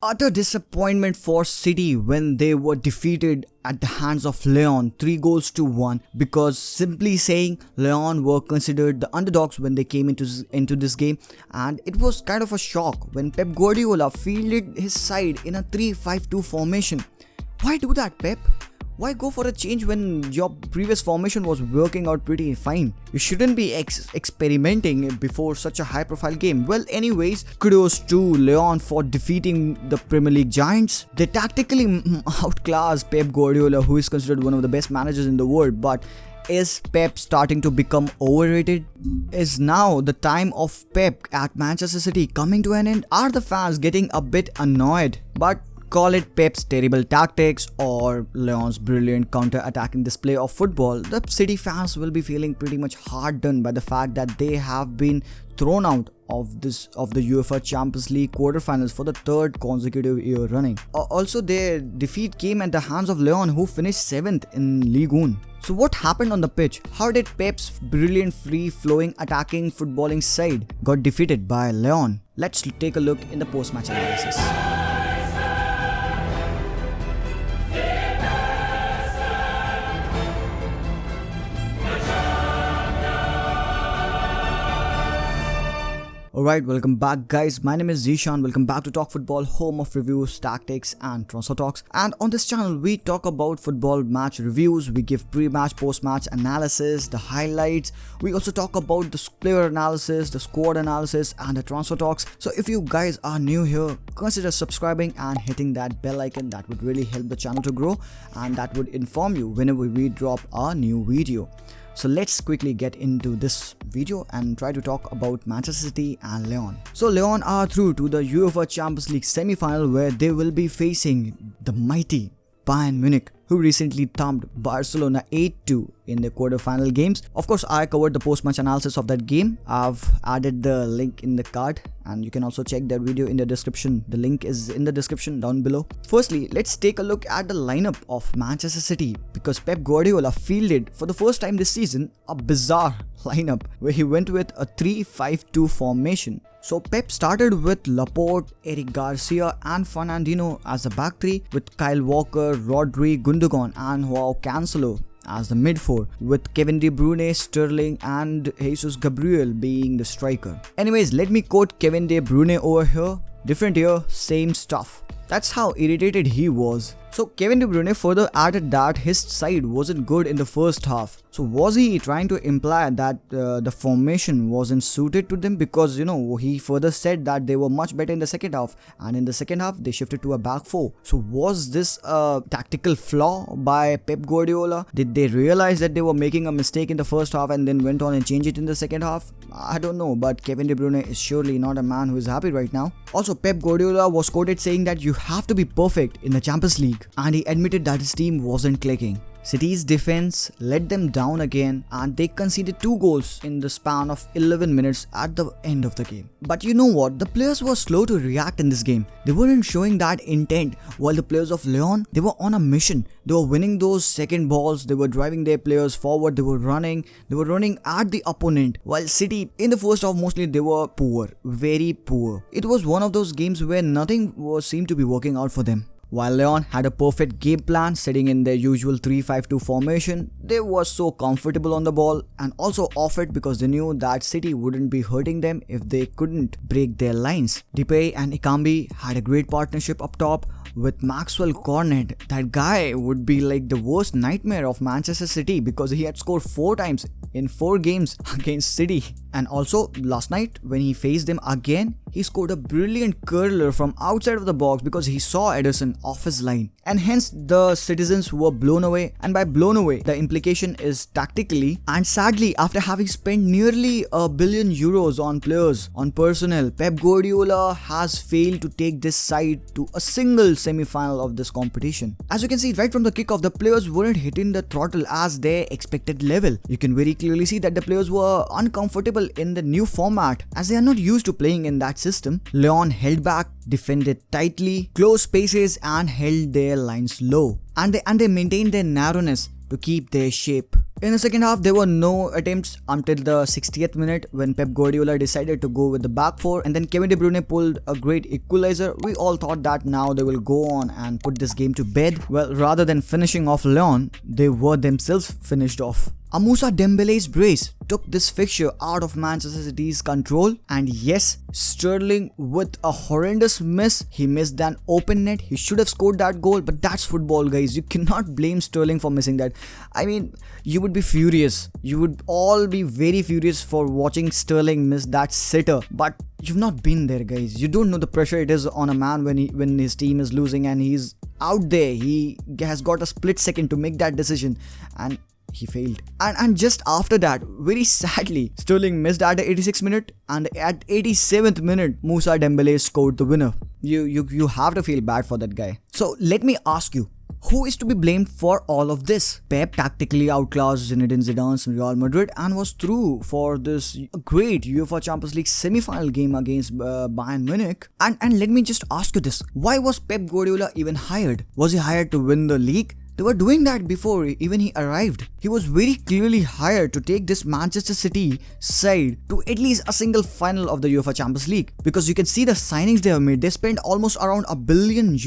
Utter disappointment for City when they were defeated at the hands of Lyon 3 goals to 1, because simply saying Lyon were considered the underdogs when they came into this game, and it was kind of a shock when Pep Guardiola fielded his side in a 3-5-2 formation. Why do that, Pep? Why go for a change when your previous formation was working out pretty fine? You shouldn't be experimenting before such a high profile game. Well, anyways, kudos to Lyon for defeating the Premier League giants. They tactically outclassed Pep Guardiola, who is considered one of the best managers in the world. But is Pep starting to become overrated? Is now the time of Pep at Manchester City coming to an end? Are the fans getting a bit annoyed? But call it Pep's terrible tactics or Lyon's brilliant counter-attacking display of football, the City fans will be feeling pretty much hard done by the fact that they have been thrown out of the UEFA Champions League quarterfinals for the third consecutive year running. Also, their defeat came at the hands of Lyon, who finished 7th in Ligue 1. So what happened on the pitch? How did Pep's brilliant free-flowing attacking footballing side got defeated by Lyon? Let's take a look in the post-match analysis. Alright, welcome back guys, my name is Zishan. Welcome back to Talk Football, home of reviews, tactics and transfer talks. And on this channel we talk about football match reviews, we give pre-match, post-match analysis, the highlights. We also talk about the player analysis, the squad analysis and the transfer talks. So if you guys are new here, consider subscribing and hitting that bell icon. That would really help the channel to grow and that would inform you whenever we drop a new video. So let's quickly get into this video and try to talk about Manchester City and Lyon. So Lyon are through to the UEFA Champions League semi-final, where they will be facing the mighty Bayern Munich, who recently thumped Barcelona 8-2 in the quarter-final games. Of course, I covered the post-match analysis of that game. I've added the link in the card and you can also check that video in the description. The link is in the description down below. Firstly, let's take a look at the lineup of Manchester City, because Pep Guardiola fielded for the first time this season a bizarre lineup where he went with a 3-5-2 formation. So Pep started with Laporte, Eric Garcia and Fernandinho as the back three, with Kyle Walker, Rodri, Gundogan and Joao Cancelo as the mid four, with Kevin De Bruyne, Sterling and Jesus Gabriel being the striker. Anyways, let me quote Kevin De Bruyne over here: "Different year, same stuff." That's how irritated he was. So Kevin De Bruyne further added that his side wasn't good in the first half. So was he trying to imply that the formation wasn't suited to them? Because he further said that they were much better in the second half, and in the second half they shifted to a back four. So was this a tactical flaw by Pep Guardiola? Did they realize that they were making a mistake in the first half and then went on and changed it in the second half? I don't know, but Kevin De Bruyne is surely not a man who is happy right now. Also, Pep Guardiola was quoted saying that you have to be perfect in the Champions League, and he admitted that his team wasn't clicking. City's defense let them down again and they conceded 2 goals in the span of 11 minutes at the end of the game. But you know what? The players were slow to react in this game. They weren't showing that intent, while the players of Lyon, they were on a mission. They were winning those second balls, they were driving their players forward, they were running at the opponent. While City, in the first half mostly, they were poor, very poor. It was one of those games where nothing seemed to be working out for them. While Lyon had a perfect game plan, setting in their usual 3-5-2 formation, they were so comfortable on the ball and also off it, because they knew that City wouldn't be hurting them if they couldn't break their lines. Depay and Ekambi had a great partnership up top with Maxwell Cornet. That guy would be like the worst nightmare of Manchester City, because he had scored 4 times in 4 games against City. And also last night when he faced them again, he scored a brilliant curler from outside of the box because he saw Ederson off his line, and hence the citizens were blown away. And by blown away, the implication is tactically, and sadly, after having spent nearly €1 billion on players, on personnel, Pep Guardiola has failed to take this side to a single semi-final of this competition. As you can see, right from the kickoff, the players weren't hitting the throttle as their expected level. You can very clearly see that the players were uncomfortable in the new format, as they are not used to playing in that system. Lyon held back, defended tightly, closed spaces and held their lines low. And they maintained their narrowness. to keep their shape. In the second half, there were no attempts until the 60th minute when Pep Guardiola decided to go with the back four, and then Kevin De Bruyne pulled a great equalizer. We all thought that now they will go on and put this game to bed. Well, rather than finishing off Lyon, they were themselves finished off. Moussa Dembele's brace took this fixture out of Manchester City's control, and yes, Sterling with a horrendous miss. He missed an open net. He should have scored that goal, but that's football, guys. You cannot blame Sterling for missing that. I mean, you would be furious. You would all be very furious for watching Sterling miss that sitter, but you've not been there, guys. You don't know the pressure it is on a man when his team is losing and he's out there. He has got a split second to make that decision, and he failed. And just after that, very sadly, Sterling missed at the 86th minute, and at 87th minute, Moussa Dembele scored the winner. You have to feel bad for that guy. So let me ask you, who is to be blamed for all of this? Pep tactically outclassed Zinedine Zidane's Real Madrid and was through for this great UEFA Champions League semi-final game against Bayern Munich. And let me just ask you this, why was Pep Guardiola even hired? Was he hired to win the league? They were doing that before even he arrived. He was very clearly hired to take this Manchester City side to at least a single final of the UEFA Champions League, because you can see the signings they have made. They spent almost around €1 billion,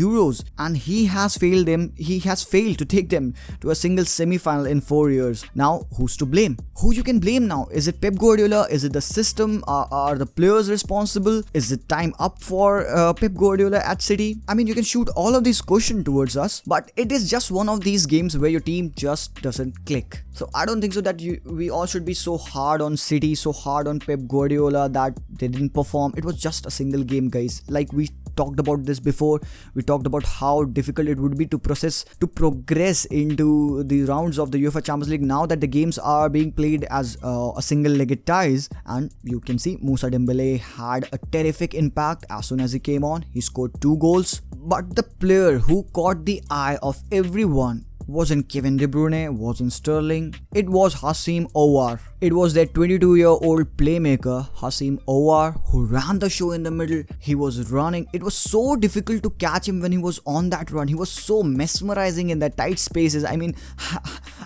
and he has failed them. He has failed to take them to a single semi-final in 4 years. Now, who's to blame? Who you can blame now? Is it Pep Guardiola? Is it the system? Are the players responsible? Is it time up for Pep Guardiola at City? I mean, you can shoot all of these questions towards us, but it is just one of these games where your team just doesn't click. So I don't think so that we all should be so hard on City, so hard on Pep Guardiola that they didn't perform. It was just a single game, guys. Like we talked about this before. We talked about how difficult it would be to progress into the rounds of the UEFA Champions League now that the games are being played as a single-legged ties. And you can see Moussa Dembele had a terrific impact as soon as he came on. He scored 2 goals. But the player who caught the eye of everyone wasn't Kevin De Bruyne, wasn't Sterling, it was Hacim Aouar. It was that 22-year-old playmaker, Hacim Aouar, who ran the show in the middle. He was running. It was so difficult to catch him when he was on that run. He was so mesmerizing in that tight spaces. I mean,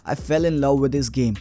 I fell in love with his game.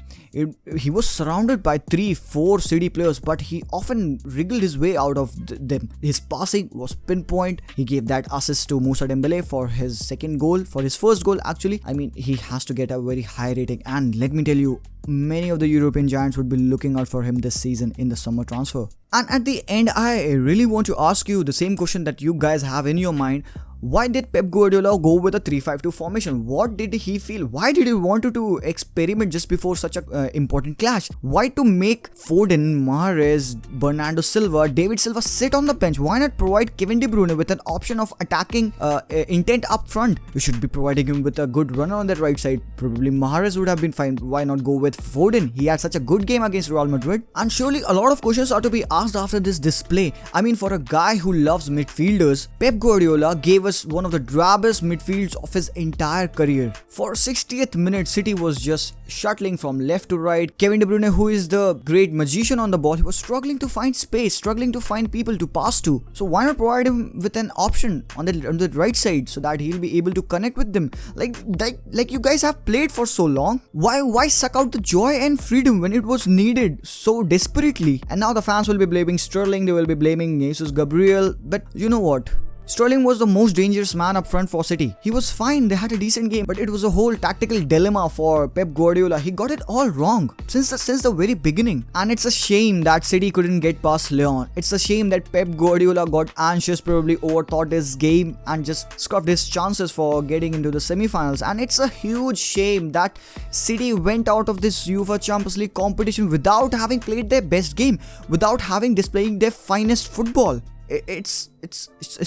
He was surrounded by 3-4 City players, but he often wriggled his way out of them. His passing was pinpoint. He gave that assist to Moussa Dembele for his second goal, for his first goal actually. I mean, he has to get a very high rating, and let me tell you, many of the European giants would be looking out for him this season in the summer transfer. And at the end, I really want to ask you the same question that you guys have in your mind. Why did Pep Guardiola go with a 3-5-2 formation? What did he feel? Why did he want to experiment just before such an important clash? Why to make Foden, Mahrez, Bernardo Silva, David Silva sit on the bench? Why not provide Kevin De Bruyne with an option of attacking intent up front? You should be providing him with a good runner on that right side. Probably Mahrez would have been fine. Why not go with Foden? He had such a good game against Real Madrid. And surely a lot of questions are to be asked after this display. I mean, for a guy who loves midfielders, Pep Guardiola gave us one of the drabbest midfields of his entire career. For 60th minute, City was just shuttling from left to right. Kevin De Bruyne, who is the great magician on the ball, he was struggling to find space, struggling to find people to pass to. So why not provide him with an option on the right side so that he'll be able to connect with them? Like you guys have played for so long. Why suck out the joy and freedom when it was needed so desperately? And now the fans will be blaming Sterling, they will be blaming Jesus Gabriel. But you know what? Sterling was the most dangerous man up front for City. He was fine, they had a decent game, but it was a whole tactical dilemma for Pep Guardiola. He got it all wrong since the very beginning. And it's a shame that City couldn't get past Lyon. It's a shame that Pep Guardiola got anxious, probably overthought his game and just scuffed his chances for getting into the semi-finals. And it's a huge shame that City went out of this UEFA Champions League competition without having played their best game, without having displaying their finest football. It's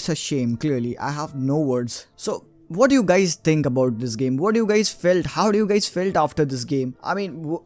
a shame. Clearly, I have no words. So what do you guys think about this game? What do you guys felt? How do you guys felt after this game? I mean,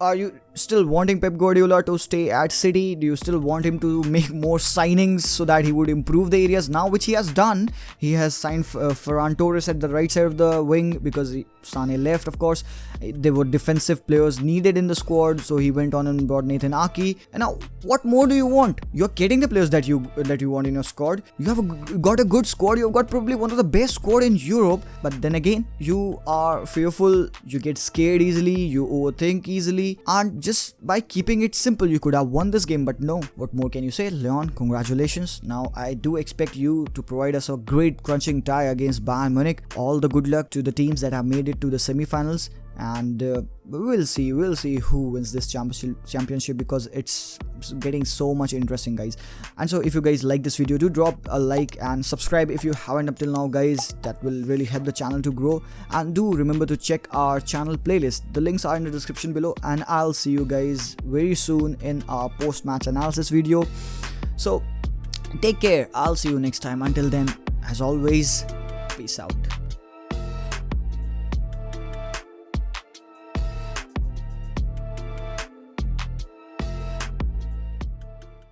still wanting Pep Guardiola to stay at City? Do you still want him to make more signings so that he would improve the areas now, which he has done? He has signed Ferran Torres at the right side of the wing because Sane left, of course. There were defensive players needed in the squad, so he went on and brought Nathan Aki. And now, what more do you want? You're getting the players that you want in your squad. You have got a good squad. You've got probably one of the best squad in Europe. But then again, you are fearful. You get scared easily. You overthink easily. And just by keeping it simple, you could have won this game. But no. What more can you say? Leon, congratulations. Now, I do expect you to provide us a great crunching tie against Bayern Munich. All the good luck to the teams that have made it to the semi-finals. And we'll see who wins this championship because it's getting so much interesting, guys. And so if you guys like this video, do drop a like and subscribe if you haven't up till now, guys. That will really help the channel to grow. And do remember to check our channel playlist. The links are in the description below, and I'll see you guys very soon in our post-match analysis video. So take care. I'll see you next time. Until then, as always, peace out.